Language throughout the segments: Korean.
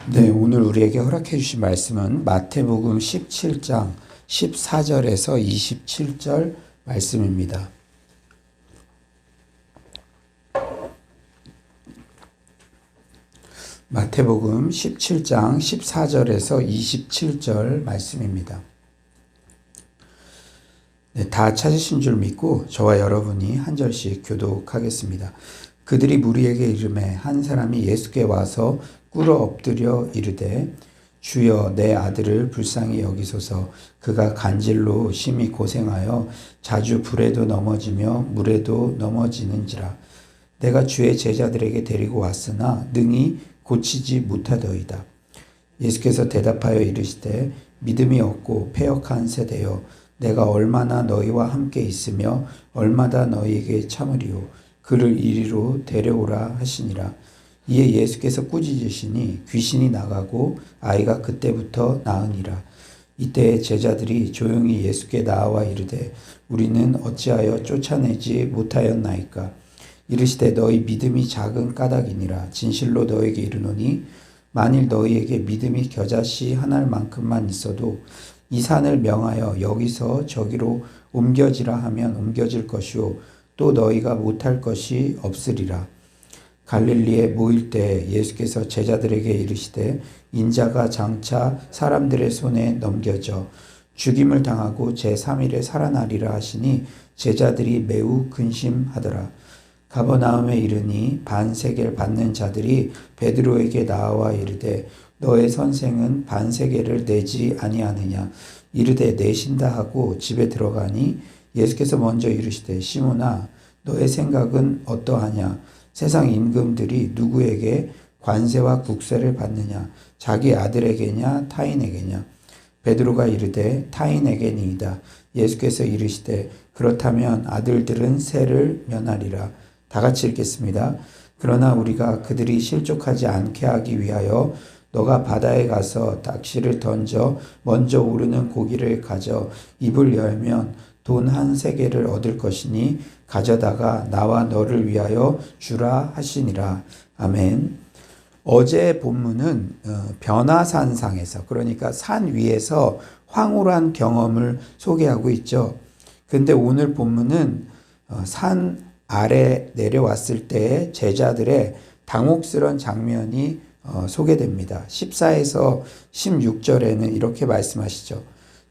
네, 오늘 우리에게 허락해 주신 말씀은 마태복음 17장 14절에서 27절 말씀입니다. 마태복음 17장 14절에서 27절 말씀입니다. 네, 다 찾으신 줄 믿고 저와 여러분이 한 절씩 교독하겠습니다. 그들이 무리에게 이르매 한 사람이 예수께 와서 꿇어 엎드려 이르되 주여 내 아들을 불쌍히 여기소서. 그가 간질로 심히 고생하여 자주 불에도 넘어지며 물에도 넘어지는지라. 내가 주의 제자들에게 데리고 왔으나 능히 고치지 못하더이다. 예수께서 대답하여 이르시되 믿음이 없고 패역한 세대여, 내가 얼마나 너희와 함께 있으며 얼마나 너희에게 참으리요. 그를 이리로 데려오라 하시니라. 이에 예수께서 꾸짖으시니 귀신이 나가고 아이가 그때부터 나으니라. 이때 제자들이 조용히 예수께 나와 이르되 우리는 어찌하여 쫓아내지 못하였나이까. 이르시되 너희 믿음이 작은 까닭이니라. 진실로 너에게 이르노니 만일 너희에게 믿음이 겨자씨 한 알만큼만 있어도 이 산을 명하여 여기서 저기로 옮겨지라 하면 옮겨질 것이요 또 너희가 못할 것이 없으리라. 갈릴리에 모일 때 예수께서 제자들에게 이르시되 인자가 장차 사람들의 손에 넘겨져 죽임을 당하고 제3일에 살아나리라 하시니 제자들이 매우 근심하더라. 가버나움에 이르니 반세겔 받는 자들이 베드로에게 나와 이르되 너의 선생은 반세겔을 내지 아니하느냐. 이르되 내신다 하고 집에 들어가니 예수께서 먼저 이르시되 시몬아 너의 생각은 어떠하냐. 세상 임금들이 누구에게 관세와 국세를 받느냐. 자기 아들에게냐 타인에게냐. 베드로가 이르되 타인에게니이다. 예수께서 이르시되 그렇다면 아들들은 세를 면하리라. 다 같이 읽겠습니다. 그러나 우리가 그들이 실족하지 않게 하기 위하여 너가 바다에 가서 낚시를 던져 먼저 오르는 고기를 가져 입을 열면 돈 한 세겔을 얻을 것이니 가져다가 나와 너를 위하여 주라 하시니라. 아멘. 어제 본문은 변화산상에서, 그러니까 산 위에서 황홀한 경험을 소개하고 있죠. 근데 오늘 본문은 산 아래 내려왔을 때의 제자들의 당혹스러운 장면이 소개됩니다. 14에서 16절에는 이렇게 말씀하시죠.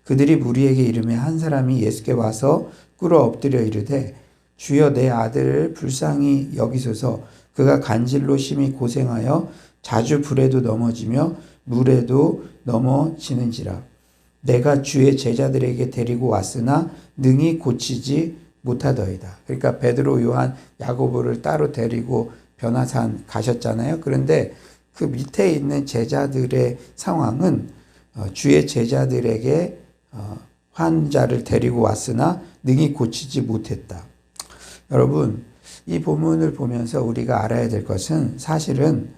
그들이 무리에게 이르매 한 사람이 예수께 와서 꿇어 엎드려 이르되 주여 내 아들을 불쌍히 여기소서. 그가 간질로 심히 고생하여 자주 불에도 넘어지며 물에도 넘어지는지라. 내가 주의 제자들에게 데리고 왔으나 능히 고치지 못하더이다. 그러니까 베드로, 요한, 야고보를 따로 데리고 변화산 가셨잖아요. 그런데 그 밑에 있는 제자들의 상황은 주의 제자들에게 환자를 데리고 왔으나 능히 고치지 못했다. 여러분, 이 본문을 보면서 우리가 알아야 될 것은 사실은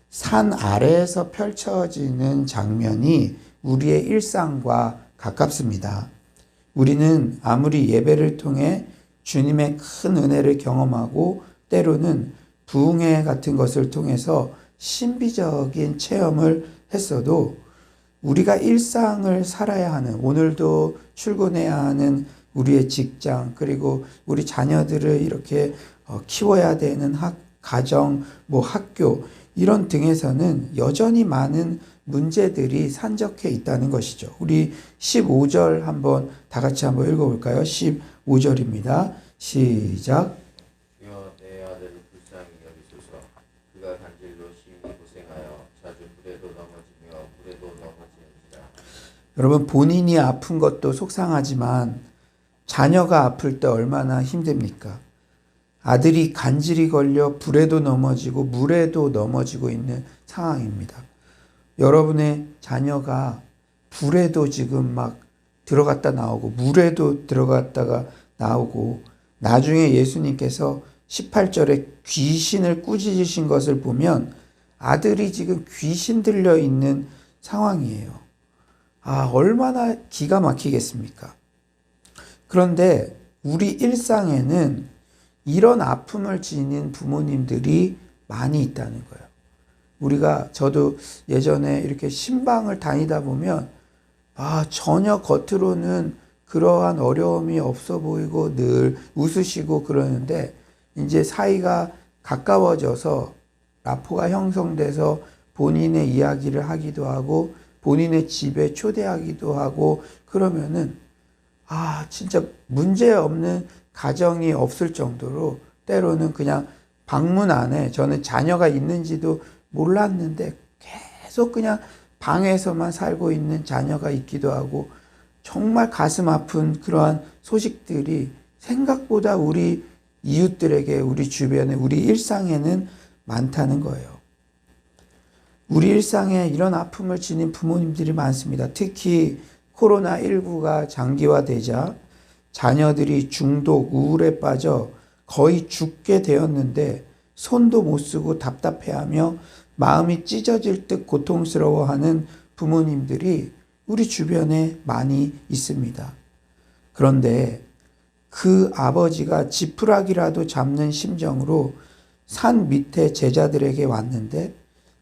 산 아래에서 펼쳐지는 장면이 우리의 일상과 가깝습니다. 우리는 아무리 예배를 통해 주님의 큰 은혜를 경험하고 때로는 부흥회 같은 것을 통해서 신비적인 체험을 했어도 우리가 일상을 살아야 하는, 오늘도 출근해야 하는 우리의 직장, 그리고 우리 자녀들을 이렇게 키워야 되는 가정, 학교, 이런 등에서는 여전히 많은 문제들이 산적해 있다는 것이죠. 우리 15절 한번 다 같이 한번 읽어볼까요? 15절입니다. 시작. 주여 내 아들을 불쌍히 여기소서. 그가 간질로 심히 고생하여 자주 불에도 넘어지며 물에도 넘어지는지라. 여러분, 본인이 아픈 것도 속상하지만 자녀가 아플 때 얼마나 힘듭니까? 아들이 간질이 걸려 불에도 넘어지고 물에도 넘어지고 있는 상황입니다. 여러분의 자녀가 불에도 지금 막 들어갔다 나오고 물에도 들어갔다가 나오고, 나중에 예수님께서 18절에 귀신을 꾸짖으신 것을 보면 아들이 지금 귀신 들려 있는 상황이에요. 얼마나 기가 막히겠습니까? 그런데 우리 일상에는 이런 아픔을 지닌 부모님들이 많이 있다는 거예요. 저도 예전에 이렇게 신방을 다니다 보면, 전혀 겉으로는 그러한 어려움이 없어 보이고 늘 웃으시고 그러는데, 이제 사이가 가까워져서 라포가 형성돼서 본인의 이야기를 하기도 하고, 본인의 집에 초대하기도 하고, 그러면은, 진짜 문제 없는 가정이 없을 정도로 때로는 그냥 방문 안에 저는 자녀가 있는지도 몰랐는데 계속 그냥 방에서만 살고 있는 자녀가 있기도 하고 정말 가슴 아픈 그러한 소식들이 생각보다 우리 이웃들에게 우리 주변에 우리 일상에는 많다는 거예요. 우리 일상에 이런 아픔을 지닌 부모님들이 많습니다. 특히 코로나19가 장기화되자 자녀들이 중독, 우울에 빠져 거의 죽게 되었는데 손도 못 쓰고 답답해하며 마음이 찢어질 듯 고통스러워하는 부모님들이 우리 주변에 많이 있습니다. 그런데 그 아버지가 지푸라기라도 잡는 심정으로 산 밑에 제자들에게 왔는데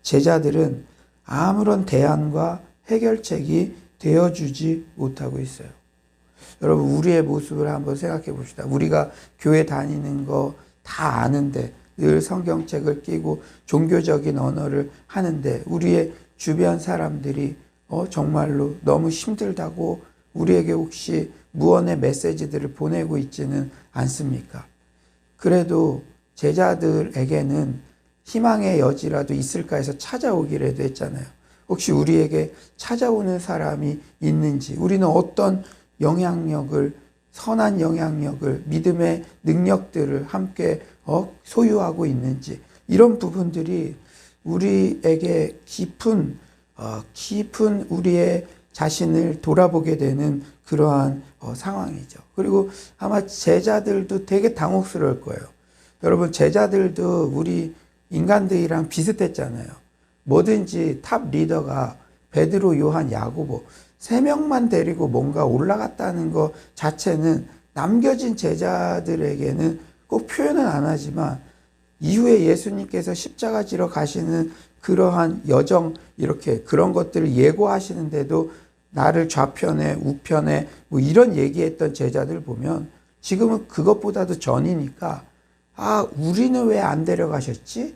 제자들은 아무런 대안과 해결책이 되어주지 못하고 있어요. 여러분, 우리의 모습을 한번 생각해 봅시다. 우리가 교회 다니는 거 다 아는데 늘 성경책을 끼고 종교적인 언어를 하는데 우리의 주변 사람들이 정말로 너무 힘들다고 우리에게 혹시 무언의 메시지들을 보내고 있지는 않습니까? 그래도 제자들에게는 희망의 여지라도 있을까 해서 찾아오기라도 했잖아요. 혹시 우리에게 찾아오는 사람이 있는지, 우리는 어떤 영향력을, 선한 영향력을, 믿음의 능력들을 함께 소유하고 있는지, 이런 부분들이 우리에게 깊은 우리의 자신을 돌아보게 되는 그러한 상황이죠. 그리고 아마 제자들도 되게 당혹스러울 거예요. 여러분, 제자들도 우리 인간들이랑 비슷했잖아요. 뭐든지 탑 리더가 베드로, 요한, 야고보 3명만 데리고 뭔가 올라갔다는 것 자체는 남겨진 제자들에게는 꼭 표현은 안 하지만 이후에 예수님께서 십자가 지러 가시는 그러한 여정, 이렇게 그런 것들을 예고하시는데도 나를 좌편에 우편에 뭐 이런 얘기했던 제자들 보면 지금은 그것보다도 전이니까 우리는 왜 안 데려가셨지?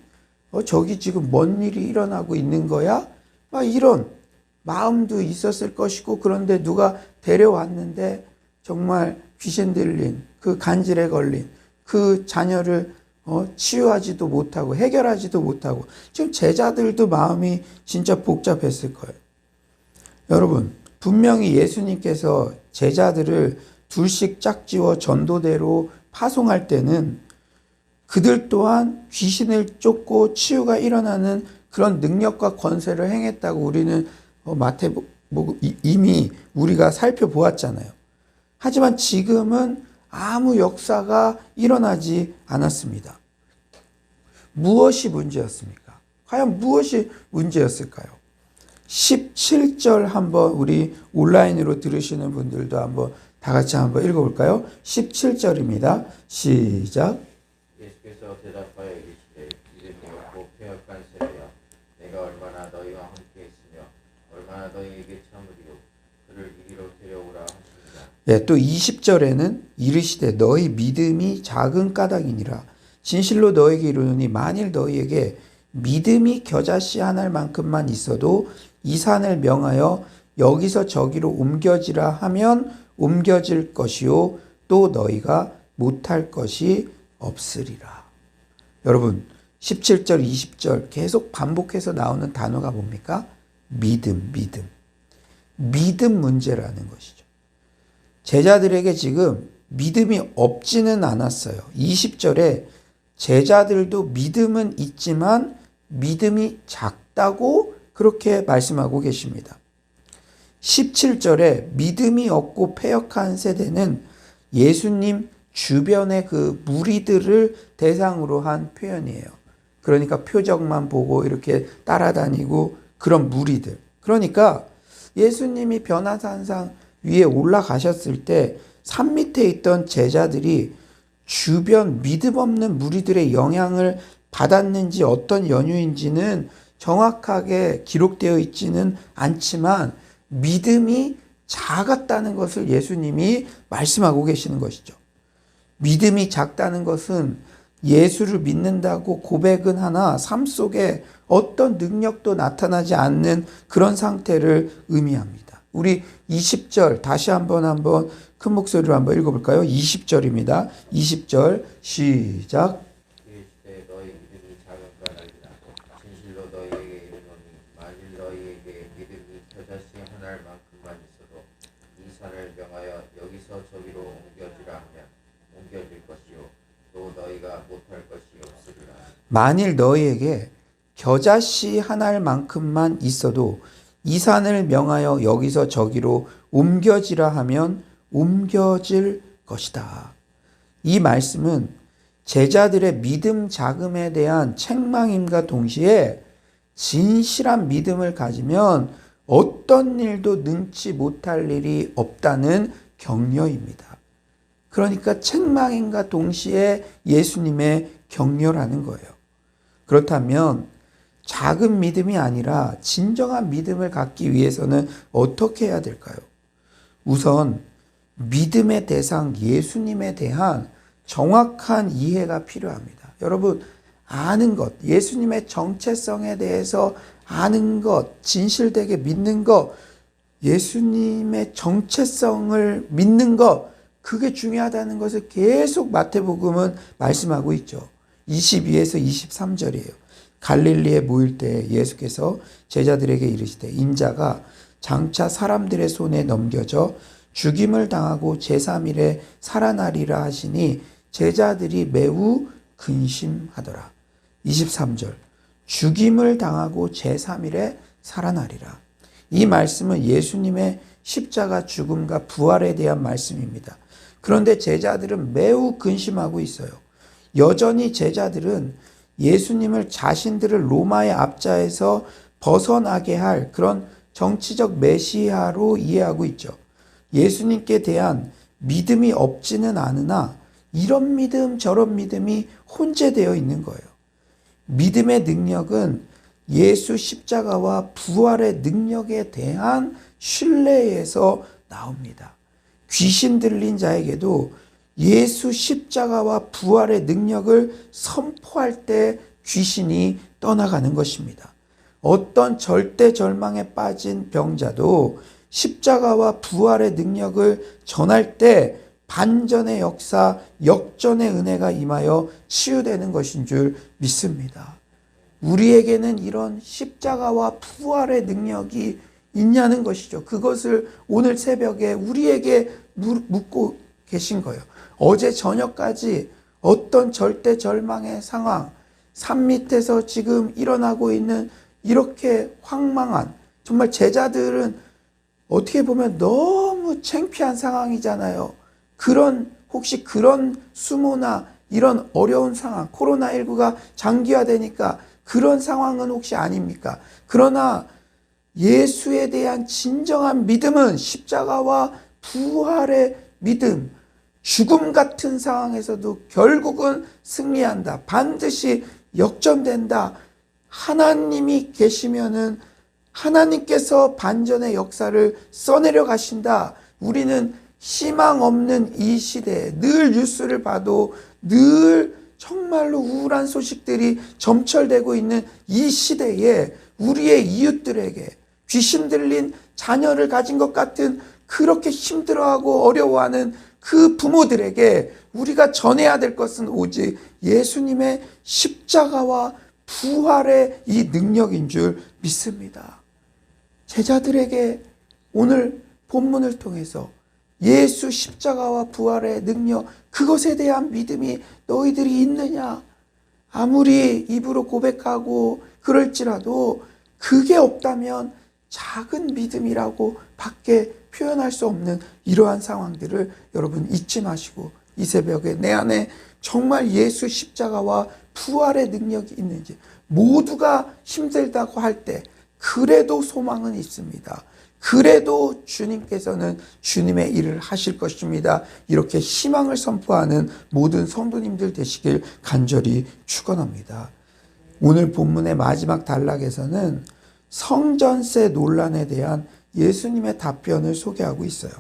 저기 지금 뭔 일이 일어나고 있는 거야? 막 이런 마음도 있었을 것이고, 그런데 누가 데려왔는데 정말 귀신 들린 그 간질에 걸린 그 자녀를 치유하지도 못하고 해결하지도 못하고, 지금 제자들도 마음이 진짜 복잡했을 거예요. 여러분, 분명히 예수님께서 제자들을 둘씩 짝지워 전도대로 파송할 때는 그들 또한 귀신을 쫓고 치유가 일어나는 그런 능력과 권세를 행했다고 우리는 마태복음 이미 우리가 살펴보았잖아요. 하지만 지금은 아무 역사가 일어나지 않았습니다. 무엇이 문제였습니까? 과연 무엇이 문제였을까요? 17절 한번 우리 온라인으로 들으시는 분들도 한번 다 같이 한번 읽어볼까요? 17절입니다. 시작. 예수께서 대답하여 이르시되 믿음이 없고 패역한 세대야, 내가 얼마나 너희와 함께 했으며 얼마나 너희에게 참으리요, 그를 이리로 데려오라 하시니라. 또 20절에는 이르시되 너희 믿음이 작은 까닭이니라. 진실로 너희에게 이르노니 만일 너희에게 믿음이 겨자씨 하나일 만큼만 있어도 이 산을 명하여 여기서 저기로 옮겨지라 하면 옮겨질 것이요 또 너희가 못할 것이 없으리라. 여러분, 17절 20절 계속 반복해서 나오는 단어가 뭡니까? 믿음 문제라는 것이죠. 제자들에게 지금 믿음이 없지는 않았어요. 20절에 제자들도 믿음은 있지만 믿음이 작다고 그렇게 말씀하고 계십니다. 17절에 믿음이 없고 패역한 세대는 예수님 주변의 그 무리들을 대상으로 한 표현이에요. 그러니까 표적만 보고 이렇게 따라다니고 그런 무리들. 그러니까 예수님이 변화산상 위에 올라가셨을 때 산 밑에 있던 제자들이 주변 믿음 없는 무리들의 영향을 받았는지 어떤 연유인지는 정확하게 기록되어 있지는 않지만 믿음이 작았다는 것을 예수님이 말씀하고 계시는 것이죠. 믿음이 작다는 것은 예수를 믿는다고 고백은 하나 삶 속에 어떤 능력도 나타나지 않는 그런 상태를 의미합니다. 우리 20절 다시 한번 큰 목소리로 한번 읽어볼까요? 20절입니다. 20절 시작. 이르시되 너희 믿음이 작은가 알리라. 진실로 너희에게 이르노니 만일 너희에게 믿음이 겨자씨 한 알만큼만 있어도 이 산을 명하여 여기서 저기로 옮겨지라 하면 옮겨질 것이요 또 너희가 못할 것이 없으리라. 만일 너희에게 겨자씨 한 알만큼만 있어도 이 산을 명하여 여기서 저기로 옮겨지라 하면 옮겨질 것이다. 이 말씀은 제자들의 믿음 자금에 대한 책망임과 동시에 진실한 믿음을 가지면 어떤 일도 능치 못할 일이 없다는 격려입니다. 그러니까 책망임과 동시에 예수님의 격려라는 거예요. 그렇다면 작은 믿음이 아니라 진정한 믿음을 갖기 위해서는 어떻게 해야 될까요? 우선 믿음의 대상 예수님에 대한 정확한 이해가 필요합니다. 여러분, 아는 것, 예수님의 정체성에 대해서 아는 것, 진실되게 믿는 것, 예수님의 정체성을 믿는 것, 그게 중요하다는 것을 계속 마태복음은 말씀하고 있죠. 22에서 23절이에요. 갈릴리에 모일 때 예수께서 제자들에게 이르시되 인자가 장차 사람들의 손에 넘겨져 죽임을 당하고 제3일에 살아나리라 하시니 제자들이 매우 근심하더라. 23절 죽임을 당하고 제3일에 살아나리라. 이 말씀은 예수님의 십자가 죽음과 부활에 대한 말씀입니다. 그런데 제자들은 매우 근심하고 있어요. 여전히 제자들은 예수님을 자신들을 로마의 압자에서 벗어나게 할 그런 정치적 메시아로 이해하고 있죠. 예수님께 대한 믿음이 없지는 않으나 이런 믿음 저런 믿음이 혼재되어 있는 거예요. 믿음의 능력은 예수 십자가와 부활의 능력에 대한 신뢰에서 나옵니다. 귀신 들린 자에게도 예수 십자가와 부활의 능력을 선포할 때 귀신이 떠나가는 것입니다. 어떤 절대절망에 빠진 병자도 십자가와 부활의 능력을 전할 때 반전의 역사, 역전의 은혜가 임하여 치유되는 것인 줄 믿습니다. 우리에게는 이런 십자가와 부활의 능력이 있냐는 것이죠. 그것을 오늘 새벽에 우리에게 묻고 계신 거예요. 어제 저녁까지 어떤 절대절망의 상황, 산 밑에서 지금 일어나고 있는 이렇게 황망한, 정말 제자들은 어떻게 보면 너무 창피한 상황이잖아요. 혹시 그런 수모나 이런 어려운 상황, 코로나19가 장기화되니까 그런 상황은 혹시 아닙니까? 그러나 예수에 대한 진정한 믿음은 십자가와 부활의 믿음, 죽음 같은 상황에서도 결국은 승리한다. 반드시 역전된다. 하나님이 계시면은 하나님께서 반전의 역사를 써내려 가신다. 우리는 희망 없는 이 시대에 늘 뉴스를 봐도 늘 정말로 우울한 소식들이 점철되고 있는 이 시대에 우리의 이웃들에게 귀신 들린 자녀를 가진 것 같은 그렇게 힘들어하고 어려워하는 그 부모들에게 우리가 전해야 될 것은 오직 예수님의 십자가와 부활의 이 능력인 줄 믿습니다. 제자들에게 오늘 본문을 통해서 예수 십자가와 부활의 능력, 그것에 대한 믿음이 너희들이 있느냐? 아무리 입으로 고백하고 그럴지라도 그게 없다면 작은 믿음이라고 밖에 표현할 수 없는 이러한 상황들을 여러분 잊지 마시고 이 새벽에 내 안에 정말 예수 십자가와 부활의 능력이 있는지, 모두가 힘들다고 할 때 그래도 소망은 있습니다. 그래도 주님께서는 주님의 일을 하실 것입니다. 이렇게 희망을 선포하는 모든 성도님들 되시길 간절히 축원합니다. 오늘 본문의 마지막 단락에서는 성전세 논란에 대한 예수님의 답변을 소개하고 있어요.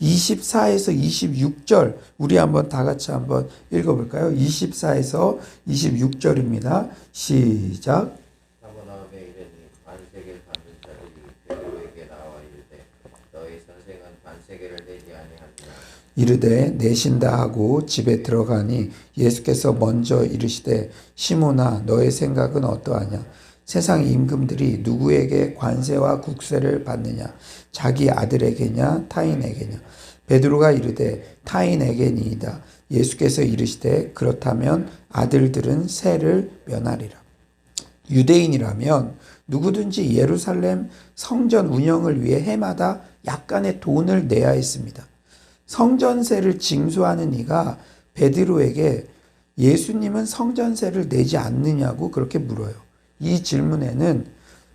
24에서 26절 우리 한번 다 같이 한번 읽어볼까요? 24에서 26절입니다. 시작. 사모나움에 이르니 반세계를 받는 자들이 베드로에게 나와 이르되 너희 선생은 반세계를 내지 아니하느냐. 이르되 내신다 하고 집에 들어가니 예수께서 먼저 이르시되 시몬아 너의 생각은 어떠하냐. 세상 임금들이 누구에게 관세와 국세를 받느냐. 자기 아들에게냐 타인에게냐. 베드로가 이르되 타인에게니이다. 예수께서 이르시되 그렇다면 아들들은 세를 면하리라. 유대인이라면 누구든지 예루살렘 성전 운영을 위해 해마다 약간의 돈을 내야 했습니다. 성전세를 징수하는 이가 베드로에게 예수님은 성전세를 내지 않느냐고 그렇게 물어요. 이 질문에는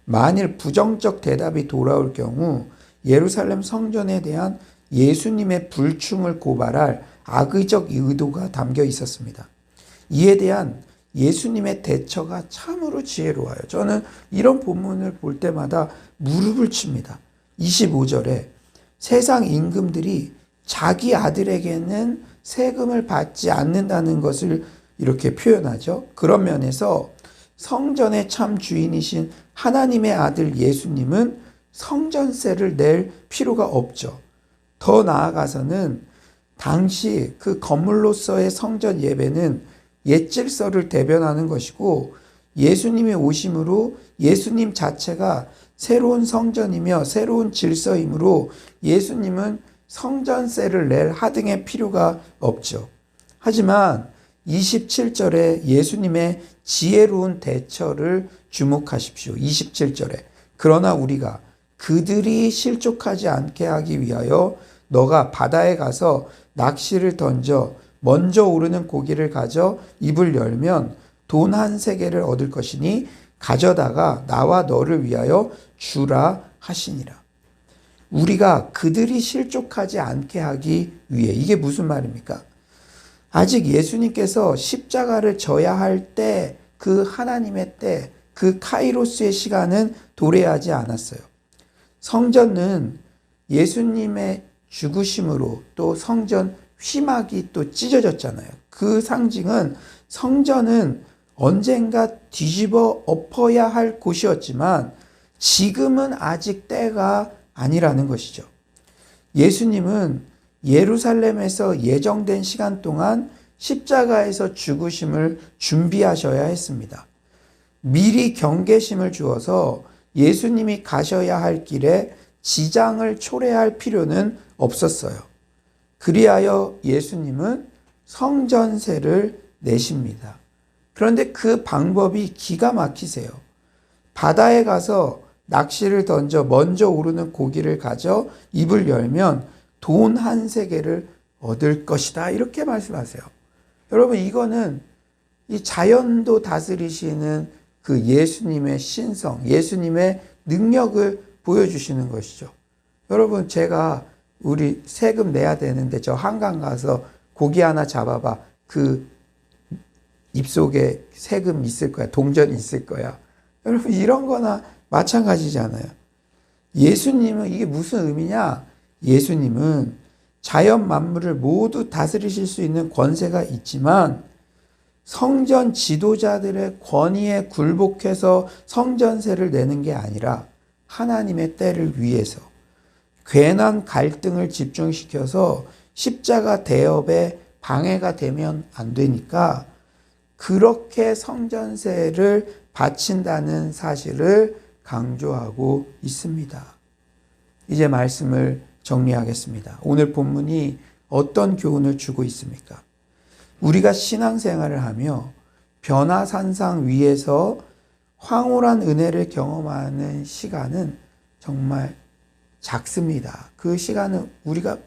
만일 부정적 대답이 돌아올 경우 예루살렘 성전에 대한 예수님의 불충을 고발할 악의적 의도가 담겨 있었습니다. 이에 대한 예수님의 대처가 참으로 지혜로워요. 저는 이런 본문을 볼 때마다 무릎을 칩니다. 25절에 세상 임금들이 자기 아들에게는 세금을 받지 않는다는 것을 이렇게 표현하죠. 그런 면에서 성전의 참 주인이신 하나님의 아들 예수님은 성전세를 낼 필요가 없죠. 더 나아가서는 당시 그 건물로서의 성전 예배는 옛 질서를 대변하는 것이고 예수님이 오심으로 예수님 자체가 새로운 성전이며 새로운 질서이므로 예수님은 성전세를 낼 하등의 필요가 없죠. 하지만 27절에 예수님의 지혜로운 대처를 주목하십시오. 27절에 그러나 우리가 그들이 실족하지 않게 하기 위하여 너가 바다에 가서 낚시를 던져 먼저 오르는 고기를 가져 입을 열면 돈 한 세겔을 얻을 것이니 가져다가 나와 너를 위하여 주라 하시니라. 우리가 그들이 실족하지 않게 하기 위해, 이게 무슨 말입니까? 아직 예수님께서 십자가를 져야 할 때, 그 하나님의 때, 그 카이로스의 시간은 도래하지 않았어요. 성전은 예수님의 죽으심으로 또 성전 휘막이 또 찢어졌잖아요. 그 상징은 성전은 언젠가 뒤집어 엎어야 할 곳이었지만 지금은 아직 때가 아니라는 것이죠. 예수님은 예루살렘에서 예정된 시간 동안 십자가에서 죽으심을 준비하셔야 했습니다. 미리 경계심을 주어서 예수님이 가셔야 할 길에 지장을 초래할 필요는 없었어요. 그리하여 예수님은 성전세를 내십니다. 그런데 그 방법이 기가 막히세요. 바다에 가서 낚시를 던져 먼저 오르는 고기를 가져 입을 열면 돈 한 세겔을 얻을 것이다. 이렇게 말씀하세요. 여러분, 이거는 이 자연도 다스리시는 그 예수님의 신성, 예수님의 능력을 보여주시는 것이죠. 여러분, 제가 우리 세금 내야 되는데 저 한강 가서 고기 하나 잡아봐. 그 입속에 세금 있을 거야. 동전 있을 거야. 여러분, 이런 거나 마찬가지잖아요. 예수님은 이게 무슨 의미냐? 예수님은 자연 만물을 모두 다스리실 수 있는 권세가 있지만 성전 지도자들의 권위에 굴복해서 성전세를 내는 게 아니라 하나님의 때를 위해서 괜한 갈등을 집중시켜서 십자가 대업에 방해가 되면 안 되니까 그렇게 성전세를 바친다는 사실을 강조하고 있습니다. 이제 말씀을 정리하겠습니다. 오늘 본문이 어떤 교훈을 주고 있습니까? 우리가 신앙생활을 하며 변화산상 위에서 황홀한 은혜를 경험하는 시간은 정말 작습니다. 그 시간은 우리가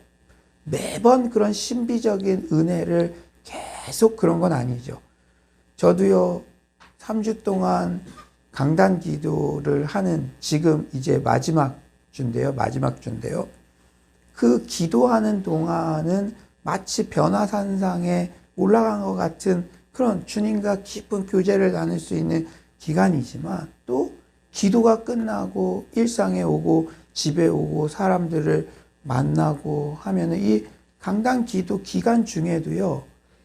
매번 그런 신비적인 은혜를 계속 그런 건 아니죠. 저도요, 3주 동안 강단 기도를 하는 지금 이제 마지막 주인데요. 그 기도하는 동안은 마치 변화산상에 올라간 것 같은 그런 주님과 깊은 교제를 나눌 수 있는 기간이지만 또 기도가 끝나고 일상에 오고 집에 오고 사람들을 만나고 하면은 이 강단 기도 기간 중에도요,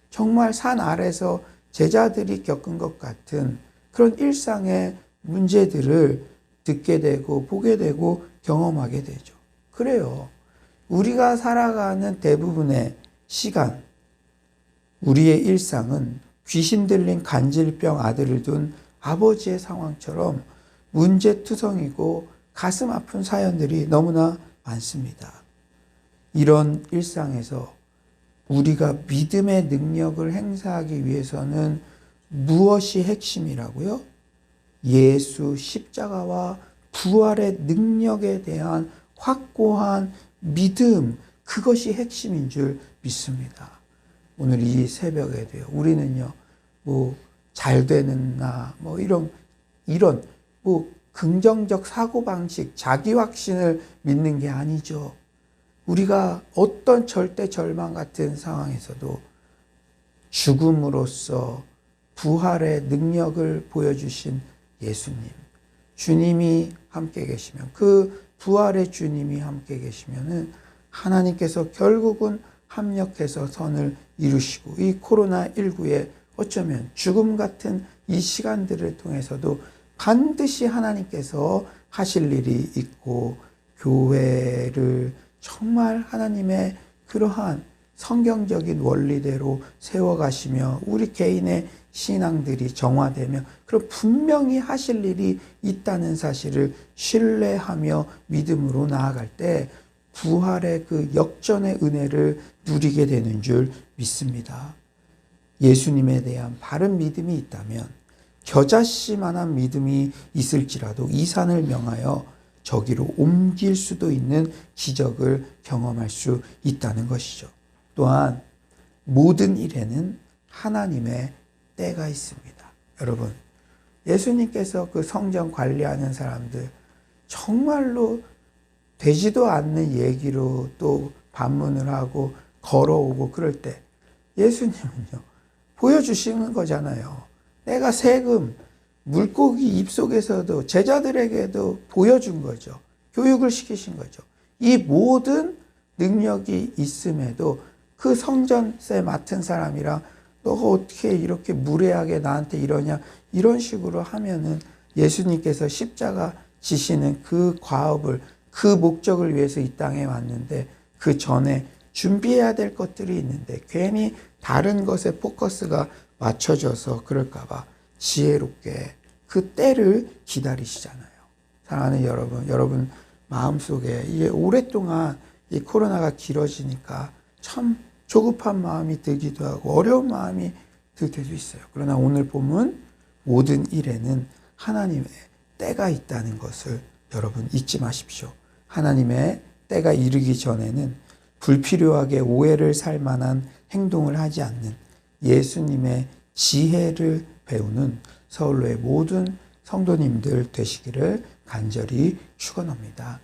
정말 산 아래서 제자들이 겪은 것 같은 그런 일상의 문제들을 듣게 되고 보게 되고 경험하게 되죠. 그래요. 우리가 살아가는 대부분의 시간, 우리의 일상은 귀신 들린 간질병 아들을 둔 아버지의 상황처럼 문제투성이고 가슴 아픈 사연들이 너무나 많습니다. 이런 일상에서 우리가 믿음의 능력을 행사하기 위해서는 무엇이 핵심이라고요? 예수 십자가와 부활의 능력에 대한 확고한 믿음, 그것이 핵심인 줄 믿습니다. 오늘 이 새벽에도요, 우리는요, 잘 되는 나, 이런 긍정적 사고방식, 자기 확신을 믿는 게 아니죠. 우리가 어떤 절대 절망 같은 상황에서도 죽음으로써 부활의 능력을 보여주신 예수님, 주님이 함께 계시면, 그 부활의 주님이 함께 계시면은 하나님께서 결국은 합력해서 선을 이루시고 이 코로나19에 어쩌면 죽음 같은 이 시간들을 통해서도 반드시 하나님께서 하실 일이 있고 교회를 정말 하나님의 그러한 성경적인 원리대로 세워가시며 우리 개인의 신앙들이 정화되며 그럼 분명히 하실 일이 있다는 사실을 신뢰하며 믿음으로 나아갈 때 부활의 그 역전의 은혜를 누리게 되는 줄 믿습니다. 예수님에 대한 바른 믿음이 있다면 겨자씨만한 믿음이 있을지라도 이 산을 명하여 저기로 옮길 수도 있는 기적을 경험할 수 있다는 것이죠. 또한 모든 일에는 하나님의 때가 있습니다. 여러분, 예수님께서 그 성전 관리하는 사람들 정말로 되지도 않는 얘기로 또 반문을 하고 걸어오고 그럴 때 예수님은요, 보여주시는 거잖아요. 내가 세금, 물고기 입속에서도 제자들에게도 보여준 거죠. 교육을 시키신 거죠. 이 모든 능력이 있음에도 그 성전세 맡은 사람이랑 너가 어떻게 이렇게 무례하게 나한테 이러냐 이런 식으로 하면은 예수님께서 십자가 지시는 그 과업을 그 목적을 위해서 이 땅에 왔는데 그 전에 준비해야 될 것들이 있는데 괜히 다른 것에 포커스가 맞춰져서 그럴까봐 지혜롭게 그 때를 기다리시잖아요. 사랑하는 여러분 마음속에 이게 오랫동안 이 코로나가 길어지니까 참 조급한 마음이 들기도 하고 어려운 마음이 들 때도 있어요. 그러나 오늘 보면 모든 일에는 하나님의 때가 있다는 것을 여러분 잊지 마십시오. 하나님의 때가 이르기 전에는 불필요하게 오해를 살 만한 행동을 하지 않는 예수님의 지혜를 배우는 서울로의 모든 성도님들 되시기를 간절히 축원합니다.